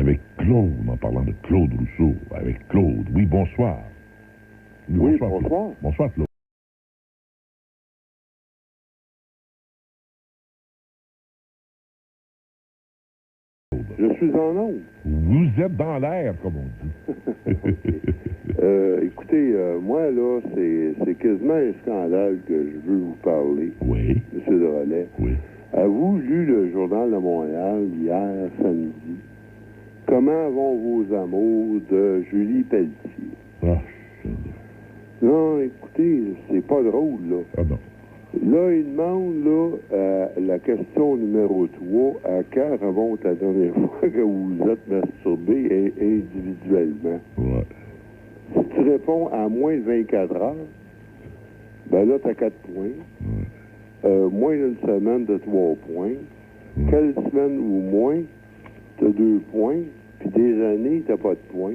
avec Claude, en parlant de Claude Rousseau, avec Claude. Oui, bonsoir. Oui, bonsoir. Claude. Bonsoir, Claude. Je suis en onde. Vous êtes dans l'air, comme on dit. Écoutez, moi, là, c'est quasiment un scandale que je veux vous parler. Oui. M. Drolet. Oui. Avez-vous lu le Journal de Montréal hier, samedi? Comment vont vos amours de Julie Pelletier? Ah, Non, écoutez, c'est pas drôle, là. ah non. Là, il demande, là, la question numéro 3, à quand remonte la dernière fois que vous vous êtes masturbé individuellement? Ouais. Si tu réponds à moins de 24 heures, ben là, t'as 4 points. Moins d'une semaine, t'as 3 points. Quelle semaine ou moins, t'as 2 points. Puis des années, t'as pas de points.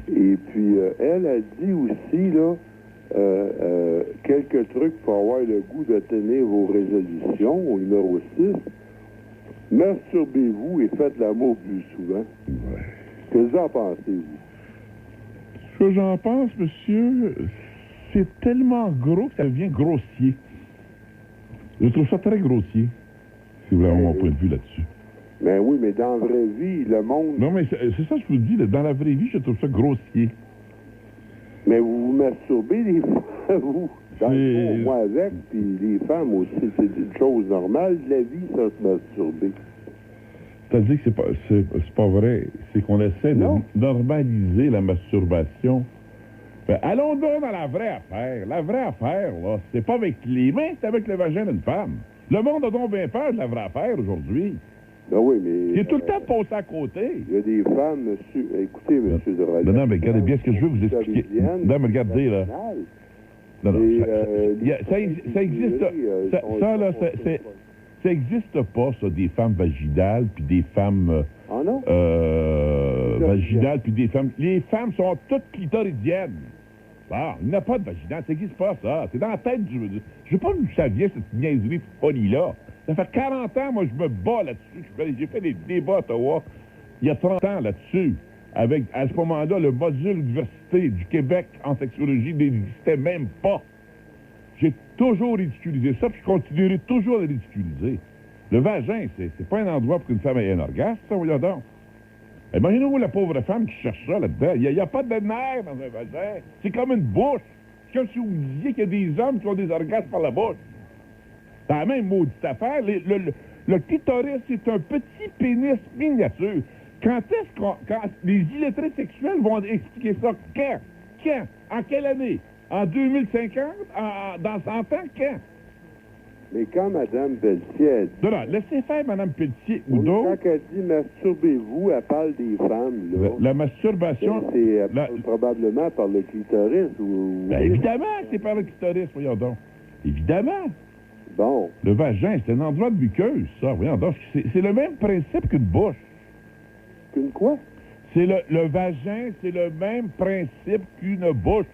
Et puis, elle a dit aussi, là, quelques trucs pour avoir le goût de tenir vos résolutions. Au numéro 6, masturbez-vous et faites l'amour plus souvent. Ouais. Qu'est-ce que vous en pensez, vous? Ce que j'en pense, monsieur, c'est tellement gros que ça devient grossier. Je trouve ça très grossier. C'est vraiment mon point de vue là-dessus. Ben oui, mais dans la vraie vie, le monde... Non, mais c'est ça que je vous dis. Là, dans la vraie vie, je trouve ça grossier. Mais vous vous masturbez, les femmes, vous. Dans le fond, moi avec, puis les femmes aussi, c'est une chose normale de la vie, ça, se masturber. C'est-à-dire que c'est pas vrai. C'est qu'on essaie de normaliser la masturbation. Ben, allons donc dans la vraie affaire. La vraie affaire, là, c'est pas avec les mains, c'est avec le vagin d'une femme. Le monde a donc bien peur de la vraie affaire aujourd'hui. Ben oui, mais... Il est tout le temps passé à côté. Il y a des femmes, monsieur... Écoutez, monsieur de Drolet... Non, mais regardez bien ce que je veux vous expliquer. Non, mais regardez, là. Non, ça existe... Ça existe pas, ça, des femmes vaginales, puis des femmes... Ah non? Vaginales, puis des femmes... Les femmes sont toutes clitoridiennes. Bon, il n'y a pas de vaginale, ça n'existe pas, ça. C'est dans la tête du... Je veux pas que vous saviez cette niaiserie de folie-là. Ça fait 40 ans, moi, je me bats là-dessus. J'ai fait des débats à Ottawa il y a 30 ans là-dessus. Avec, à ce moment-là, le module d'université du Québec en sexologie n'existait même pas. J'ai toujours ridiculisé ça, puis je continuerai toujours à le ridiculiser. Le vagin, c'est pas un endroit pour qu'une femme ait un orgasme, ça, voyons donc. Imaginez-vous la pauvre femme qui cherche ça là-dedans. Il n'y a pas de nerfs dans un vagin. C'est comme une bouche. C'est comme si vous disiez qu'il y a des hommes qui ont des orgasmes par la bouche. C'est la même maudite affaire. Le clitoris, c'est un petit pénis miniature. Quand les illettrés sexuels vont expliquer ça? Quand? En quelle année? En 2050? Dans 100 ans? Quand? Mais quand Mme Pelletier a dit... Non, laissez faire Mme Pelletier ou oui, d'autres. quand elle dit « masturbez-vous », elle parle des femmes, là. La masturbation... C'est probablement par le clitoris ou... Ben, évidemment que c'est par le clitoris, voyons donc. Évidemment. Bon. Le vagin, c'est un endroit de muqueuse, ça. Voyons donc. C'est le même principe qu'une bouche. Qu'une quoi? C'est le vagin, c'est le même principe qu'une bouche.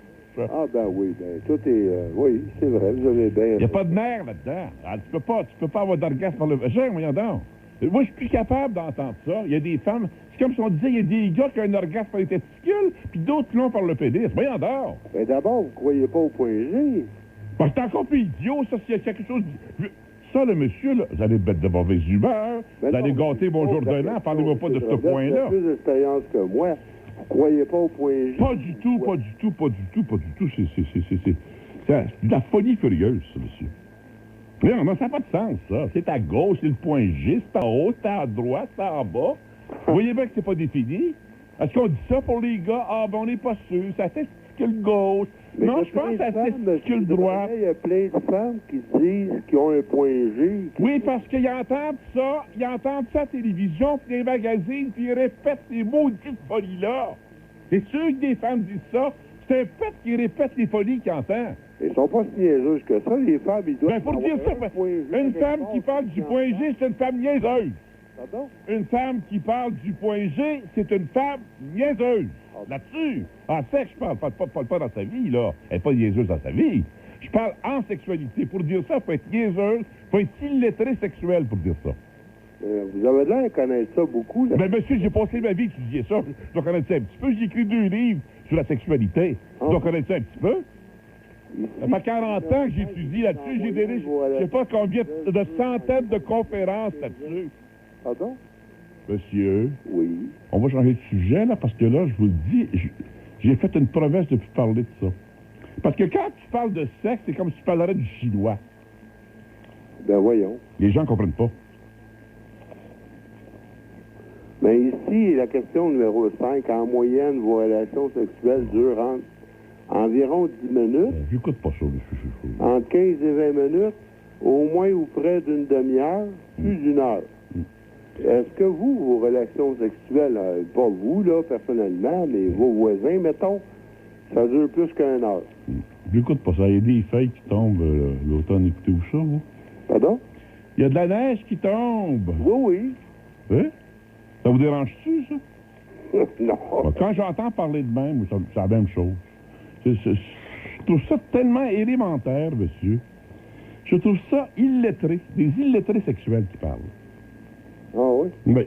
Ah, ben oui, ben, tout est... oui, c'est vrai, vous avez bien... Il n'y a pas de nerfs là-dedans. Alors, tu peux pas avoir d'orgasme par le vagin, voyons donc. Moi, je suis plus capable d'entendre ça. Il y a des femmes... C'est comme si on disait, il y a des gars qui ont un orgasme par les testicules, puis d'autres qui l'ont par le pénis. Voyons donc. Ben d'abord, vous croyez pas au point G? Ben, c'est encore plus idiot, ça, s'il y a quelque chose... Ça, le monsieur, là, vous allez mettre de mauvaise humeur, vous allez gâter mon jour d'un an, parlez-moi pas de ce point-là. Vous avez plus d'expérience que moi. Vous croyez pas au point G? Pas du tout, pas du tout, pas du tout, pas du tout. C'est de la folie furieuse, ça, monsieur. Non, ça n'a pas de sens, ça. C'est à gauche, c'est le point G, c'est en haut, c'est à droite, c'est en bas. Vous voyez bien que c'est pas défini? Est-ce qu'on dit ça pour les gars? Ah, ben, on n'est pas sûr. Ça testicule gauche. Mais non, je pense que ça testicule droite. Il y a plein de femmes qui disent qu'ils ont un point G. Oui, parce qu'ils entendent ça. Ils entendent ça à la télévision, puis les magazines, puis ils répètent ces maudites folies-là. C'est sûr que des femmes disent ça. C'est un pet qui répète les folies qu'ils entendent. Ils sont pas si niaiseuses que ça, les femmes. Ils doivent pour dire ça, une femme qui parle du point G, c'est une femme niaiseuse. Pardon? Une femme qui parle du point G, c'est une femme niaiseuse. Là-dessus. En sexe, je parle pas dans sa vie, là. Elle n'est pas niaiseuse dans sa vie. Je parle en sexualité. Pour dire ça, il faut être niaiseuse, il faut être illettré sexuel pour dire ça. Vous avez l'air de connaître ça beaucoup. Là. Mais monsieur, j'ai passé ma vie à étudier ça. Je dois connaître ça un petit peu. J'ai écrit 2 livres sur la sexualité. Je dois connaître ça un petit peu. Ça fait 40 ans que j'étudie là-dessus. J'ai donné, je sais pas combien de centaines de conférences là-dessus. Pardon? Monsieur, Oui. on va changer de sujet, là, parce que là, je vous le dis, j'ai fait une promesse de plus parler de ça. Parce que quand tu parles de sexe, c'est comme si tu parlerais du chinois. Ben voyons. Les gens ne comprennent pas. Mais ici, la question numéro 5, en moyenne, vos relations sexuelles durent environ 10 minutes, J'écoute pas ça, monsieur. entre 15 et 20 minutes, au moins ou près d'une demi-heure, plus d'une heure. Est-ce que vous, vos relations sexuelles, pas vous, là, personnellement, mais vos voisins, mettons, ça dure plus qu'une heure? J'écoute pas ça. Il y a des feuilles qui tombent l'automne. Écoutez-vous ça, vous? Pardon? Il y a de la neige qui tombe. Oui, Hein? Ça vous dérange-tu, ça? oui. Non. Quand j'entends parler de même, c'est la même chose. Je trouve ça tellement élémentaire, monsieur. Je trouve ça illettré. Des illettrés sexuels qui parlent. Ah oui? Oui.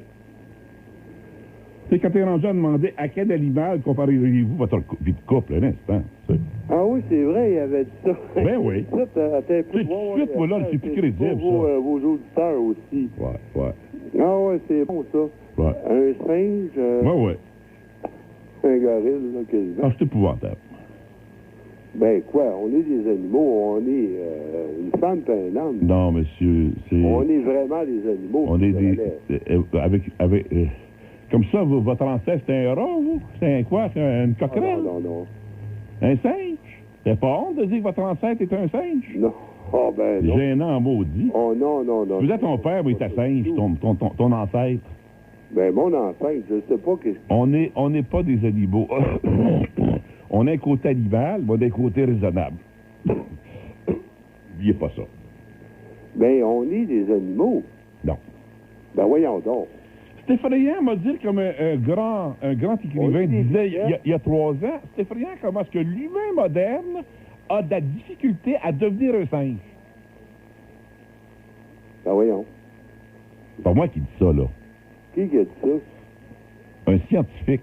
Tu sais, quand t'es rendu à demander à quel animal comparez-vous votre vie de couple, un instant. Tu sais. Ah oui, c'est vrai, il avait dit ça. Ben oui. Ça, t'as Tu sais, tout de suite, moi, là, c'est plus crédible, vos, ça. vos auditeurs aussi. Ouais. Ah oui, c'est bon, ça. Ouais. Un singe, Ouais. un gorille, là, quasiment. Ah, c'est épouvantable. Ben quoi, on est des animaux, on est une femme et un homme. Non, monsieur, c'est... On est vraiment des animaux. On est des... relais. avec comme ça, votre ancêtre, c'est un rat, vous? C'est un quoi? C'est une coquerelle? Non. Un singe? C'est pas honte de dire que votre ancêtre est un singe? Non. Ah ben non. Gênant, maudit. Oh non. Vous êtes ton père, oui, ta singe, ton ancêtre. Ben mon ancêtre, je sais pas qu'est-ce que... On n'est pas des animaux. On a un côté animal, mais on a un côté raisonnable. N'oubliez pas ça. Ben on est des animaux. Non. Ben voyons donc. C'est effrayant, m'a dit, comme un grand écrivain disait il y a 3 ans, c'est effrayant comment est-ce que l'humain moderne a de la difficulté à devenir un singe. Ben voyons. C'est pas moi qui dis ça, là. Qui a dit ça? Un scientifique.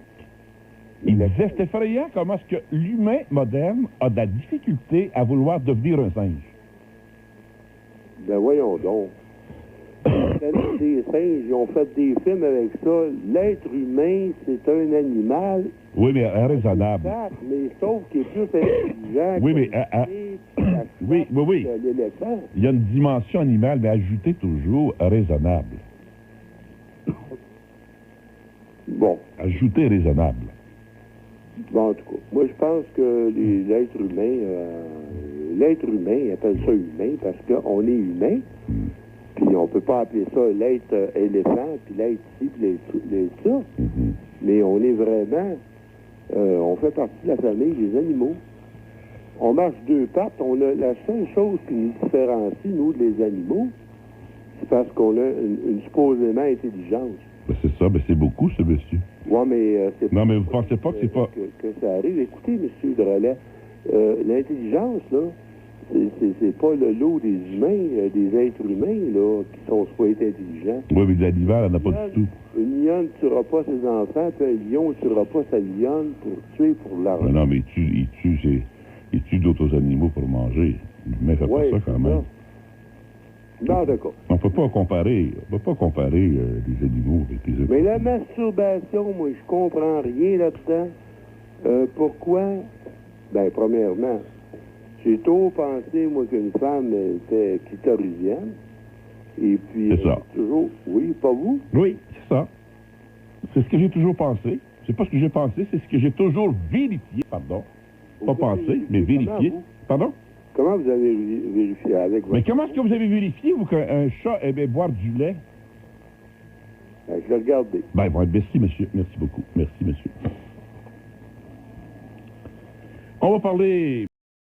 Il disait, c'est effrayant comment est-ce que l'humain moderne a de la difficulté à vouloir devenir un singe. Ben voyons donc. Des singes, ils ont fait des films avec ça. L'être humain, c'est un animal. Oui, mais raisonnable. Mais sauf qu'il est plus intelligent Oui, mais... oui. que l'éléphant. Il y a une dimension animale, mais ajoutez toujours raisonnable. Bon. Ajoutez raisonnable. Bon, en tout cas, moi, je pense que l'être humain, ils appellent ça humain parce qu'on est humain. Puis on peut pas appeler ça l'être éléphant, puis l'être ci, puis l'être ça. Mais on est vraiment... on fait partie de la famille des animaux. On marche 2 pattes. La seule chose qui nous différencie, nous, des animaux, c'est parce qu'on a une supposément intelligence. Ben, c'est ça, mais c'est beaucoup, ce monsieur. Oui, mais c'est Non, mais vous pensez pas que c'est pas... Que ça arrive. Écoutez, monsieur Drolet, l'intelligence, là, c'est pas le lot des humains, des êtres humains, là, qui sont supposés être intelligents. Oui, mais l'animal, elle n'a pas du tout. Une lionne ne tuera pas ses enfants, puis un lion ne tuera pas sa lionne pour tuer pour l'argent. Non, mais il tue d'autres animaux pour manger. L'humain fait pas ça, quand même. Non, d'accord. On peut pas comparer les animaux avec les autres. Mais la masturbation, moi, je comprends rien là-dedans. Pourquoi? Ben, premièrement, j'ai toujours pensé, moi, qu'une femme était clitoridienne. Et puis... C'est ça. Toujours... Oui, pas vous? Oui, c'est ça. C'est ce que j'ai toujours pensé. C'est pas ce que j'ai pensé, c'est ce que j'ai toujours vérifié, pardon. Pas pensé, mais vérifié. Pardon? Comment vous avez vérifié avec votre... Mais comment est-ce que vous avez vérifié, vous, qu'un chat aimait boire du lait? Ben, je l'ai regardé. Ben, merci, monsieur. Merci beaucoup. Merci, monsieur. On va parler